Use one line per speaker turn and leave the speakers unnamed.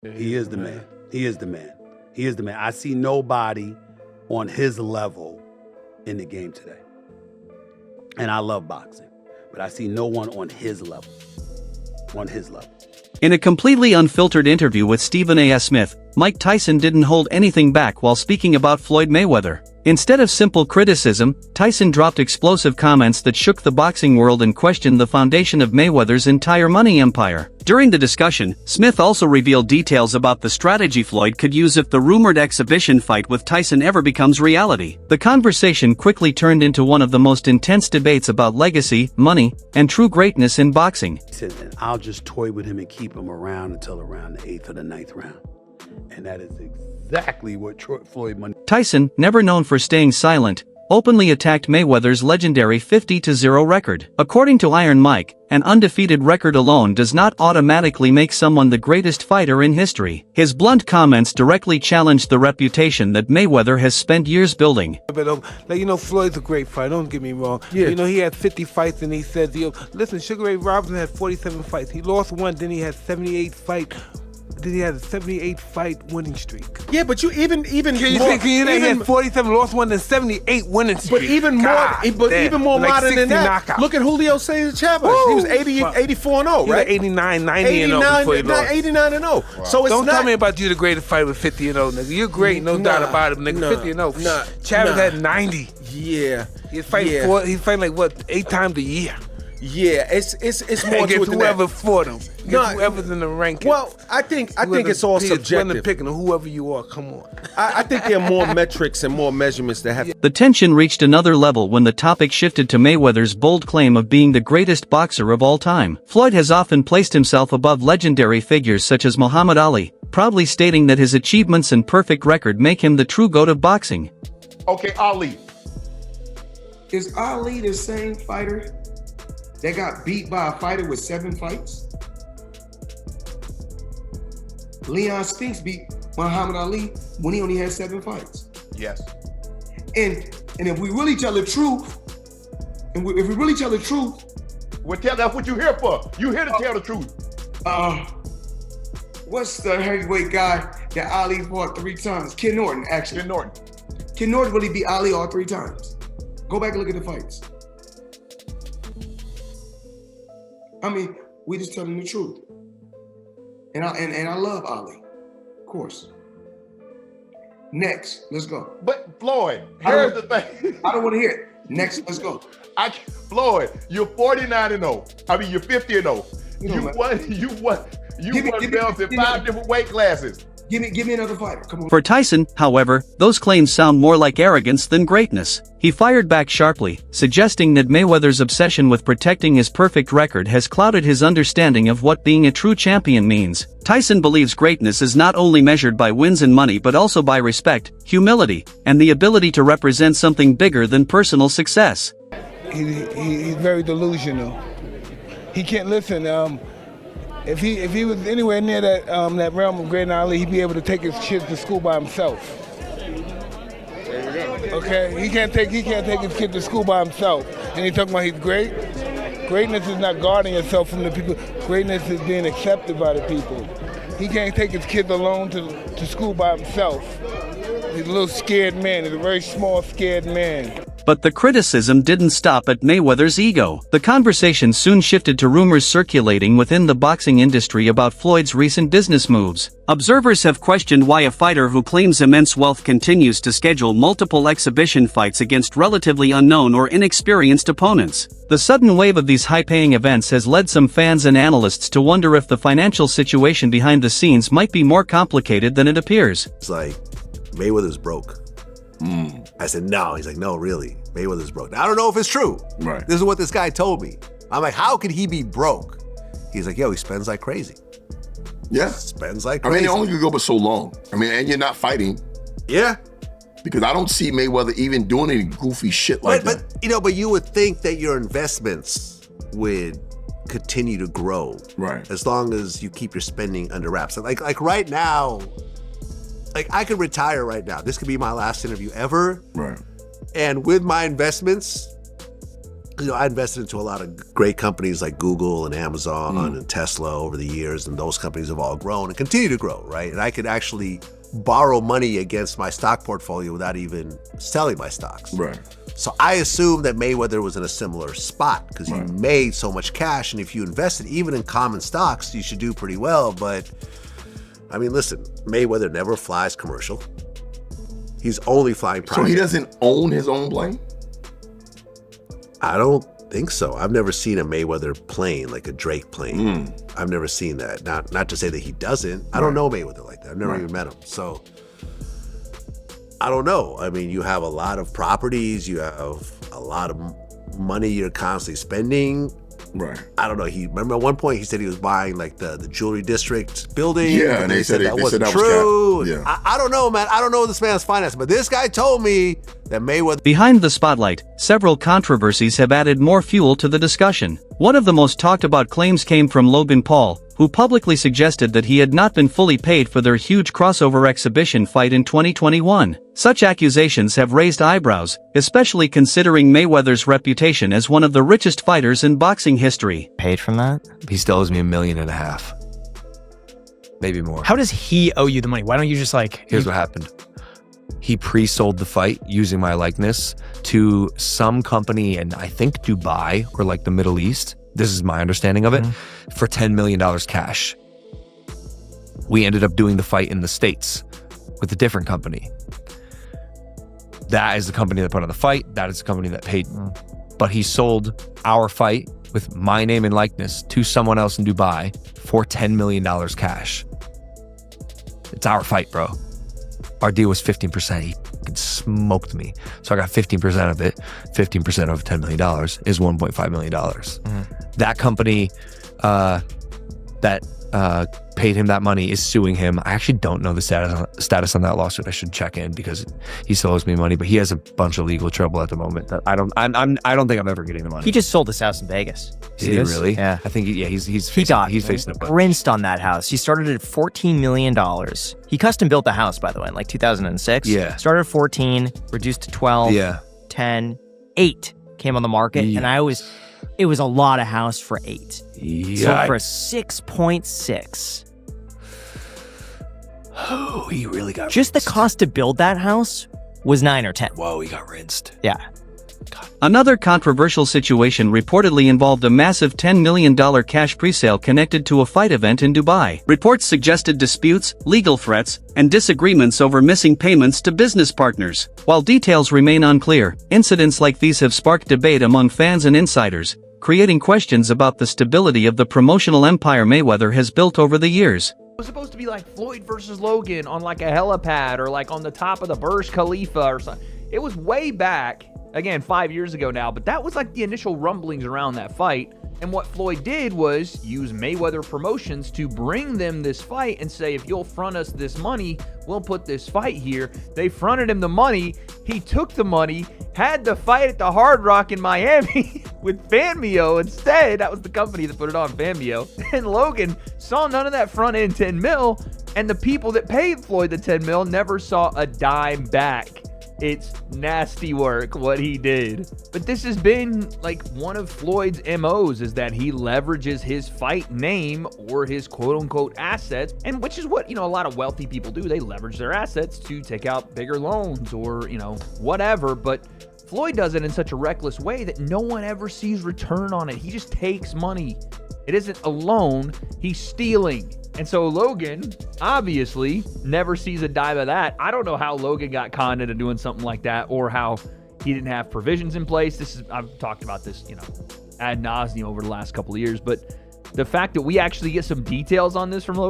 He is the man. He is the man. He is the man. I see nobody on his level in the game today. And I love boxing, but I see no one on his level. On his level.
In a completely unfiltered interview with Stephen A. Smith, Mike Tyson didn't hold anything back while speaking about Floyd Mayweather. Instead of simple criticism, Tyson dropped explosive comments that shook the boxing world and questioned the foundation of Mayweather's entire money empire. During the discussion, Smith also revealed details about the strategy Floyd could use if the rumored exhibition fight with Tyson ever becomes reality. The conversation quickly turned into one of the most intense debates about legacy, money, and true greatness in boxing.
He said, I'll just toy with him and keep him around until around the 8th or the 9th round. And that is exactly what Floyd Money.
Tyson, never known for staying silent, openly attacked Mayweather's legendary 50-0 record. According to Iron Mike, an undefeated record alone does not automatically make someone the greatest fighter in history. His blunt comments directly challenged the reputation that Mayweather has spent years building.
But Floyd's a great fighter, don't get me wrong.
Yeah.
He had 50 fights and he says, listen, Sugar Ray Robinson had 47 fights. He lost one, then he had 78 fights. Then he had a 78-fight winning streak.
Yeah, but you even
He had 47, lost one, then 78 winning streak.
But even more
like
modern than that.
Knockout.
Look at Julio Cesar Chavez. He was 84 and 0,
He
right?
was 89, 90 and 0 before he lost.
89 and 0. Wow. So it's
Don't
not,
tell me about you the greatest fighter with 50 and 0, nigga. You're great, no doubt about it, nigga. 50 and 0. Chavez had 90.
Yeah.
He's fighting he's fighting like what, 8 times a year.
Yeah, it's more to it than
whoever
that.
fought him. Whoever's in the ranking.
Well, I think it's all subjective.
Picking whoever you are, come on.
I think there are more metrics and more measurements that have.
The tension reached another level when the topic shifted to Mayweather's bold claim of being the greatest boxer of all time. Floyd has often placed himself above legendary figures such as Muhammad Ali, proudly stating that his achievements and perfect record make him the true GOAT of boxing.
Okay, Ali.
Is Ali the same fighter that got beat by a fighter with 7 fights? Leon Spinks beat Muhammad Ali when he only had 7 fights.
Yes.
And if we really tell the truth,
Well, that's what you're here for. You're here to tell the truth.
what's the heavyweight guy that Ali fought 3 times? Ken Norton, actually. Ken Norton really beat Ali all 3 times. Go back and look at the fights. I mean, we just telling the truth. And I love Ali, of course. Next, let's go.
But Floyd, here's the thing.
I don't want to hear it. Next, let's go.
Floyd, you're 49 and 0. I mean, you're 50 and 0. You won belts in 5 different weight classes.
Give me another fighter. Come on.
For Tyson, however, those claims sound more like arrogance than greatness. He fired back sharply, suggesting that Mayweather's obsession with protecting his perfect record has clouded his understanding of what being a true champion means. Tyson believes greatness is not only measured by wins and money but also by respect, humility, and the ability to represent something bigger than personal success.
He's very delusional. He can't listen. If he was anywhere near that realm of great Ali, he'd be able to take his kids to school by himself. Okay, he can't take his kid to school by himself, and he talking about he's great. Greatness is not guarding yourself from the people. Greatness is being accepted by the people. He can't take his kids alone to school by himself. He's a little scared man. He's a very small, scared man.
But the criticism didn't stop at Mayweather's ego. The conversation soon shifted to rumors circulating within the boxing industry about Floyd's recent business moves. Observers have questioned why a fighter who claims immense wealth continues to schedule multiple exhibition fights against relatively unknown or inexperienced opponents. The sudden wave of these high-paying events has led some fans and analysts to wonder if the financial situation behind the scenes might be more complicated than it appears.
It's like, Mayweather's broke. I said, no. He's like, no, really. Mayweather's broke. Now, I don't know if it's true.
Right.
This is what this guy told me. I'm like, how could he be broke? He's like, yo, he spends like crazy.
Yeah.
Spends like
I
crazy.
mean, it only could go but so long. I mean, and you're not fighting.
Yeah.
Because I don't see Mayweather even doing any goofy shit like that.
But you would think that your investments would continue to grow.
Right.
As long as you keep your spending under wraps. Like right now, like I could retire right now. This could be my last interview ever.
Right.
And with my investments, I invested into a lot of great companies like Google and Amazon and Tesla over the years, and those companies have all grown and continue to grow, right? And I could actually borrow money against my stock portfolio without even selling my stocks.
Right.
So I assumed that Mayweather was in a similar spot because he made so much cash, and if you invested even in common stocks, you should do pretty well. But I mean, listen, Mayweather never flies commercial. He's only flying private.
So he doesn't own his own plane?
I don't think so. I've never seen a Mayweather plane, like a Drake plane. I've never seen that. Not to say that he doesn't. I don't know Mayweather like that. I've never even met him. So I don't know. I mean, you have a lot of properties. You have a lot of money you're constantly spending.
Right.
I don't know. Remember at one point he said he was buying like the jewelry district building.
Yeah, and they said
that wasn't
that
true.
Was yeah.
I don't know, man. I don't know this man's finance, but this guy told me that Mayweather.
Behind the spotlight, several controversies have added more fuel to the discussion. One of the most talked about claims came from Logan Paul, who publicly suggested that he had not been fully paid for their huge crossover exhibition fight in 2021. Such accusations have raised eyebrows, especially considering Mayweather's reputation as one of the richest fighters in boxing history.
Paid from that?
He still owes me $1.5 million. Maybe more.
How does he owe you the money? Why don't you just like...
Here's what happened. He pre-sold the fight using my likeness to some company in, I think, Dubai or like the Middle East. This is my understanding of it, for $10 million cash. We ended up doing the fight in the States with a different company. That is the company that put on the fight. That is the company that paid. But he sold our fight with my name and likeness to someone else in Dubai for $10 million cash. It's our fight, bro. Our deal was 15%. He smoked me. So I got 15% of it. 15% of $10 million is $1.5 million. That company that paid him that money is suing him. I actually don't know the status on that lawsuit. I should check in because he still owes me money, but he has a bunch of legal trouble at the moment that I don't think I'm ever getting the money.
He just sold his house in Vegas.
Did he really?
Yeah.
I think he's facing a bunch.
Rinsed on that house. He started at $14 million. He custom built the house, by the way, in like 2006.
Yeah.
Started at 14, reduced to 12, 10, 8 came on the market, and it was a lot of house for 8.
Yeah.
So for 6.6.
Oh, he really got
just
rinsed.
The cost to build that house was 9 or 10.
Whoa, he got rinsed.
Yeah.
Another controversial situation reportedly involved a massive $10 million cash presale connected to a fight event in Dubai. Reports suggested disputes, legal threats, and disagreements over missing payments to business partners. While details remain unclear, incidents like these have sparked debate among fans and insiders, creating questions about the stability of the promotional empire Mayweather has built over the years.
It was supposed to be like Floyd versus Logan on like a helipad or like on the top of the Burj Khalifa or something. It was way back. Again, 5 years ago now, but that was like the initial rumblings around that fight. And what Floyd did was use Mayweather Promotions to bring them this fight and say, if you'll front us this money, we'll put this fight here. They fronted him the money. He took the money, had the fight at the Hard Rock in Miami with Fanmio instead. That was the company that put it on, Fanmio. And Logan saw none of that front end 10 mil, and the people that paid Floyd the 10 mil never saw a dime back. It's nasty work what he did. But this has been like one of Floyd's MOs, is that he leverages his fight name or his quote unquote assets, and which is what, a lot of wealthy people do. They leverage their assets to take out bigger loans or, whatever. But Floyd does it in such a reckless way that no one ever sees return on it. He just takes money. It isn't a loan, he's stealing. And so Logan obviously never sees a dime of that. I don't know how Logan got conned into doing something like that, or how he didn't have provisions in place. I've talked about this, ad nauseum over the last couple of years, but the fact that we actually get some details on this from Logan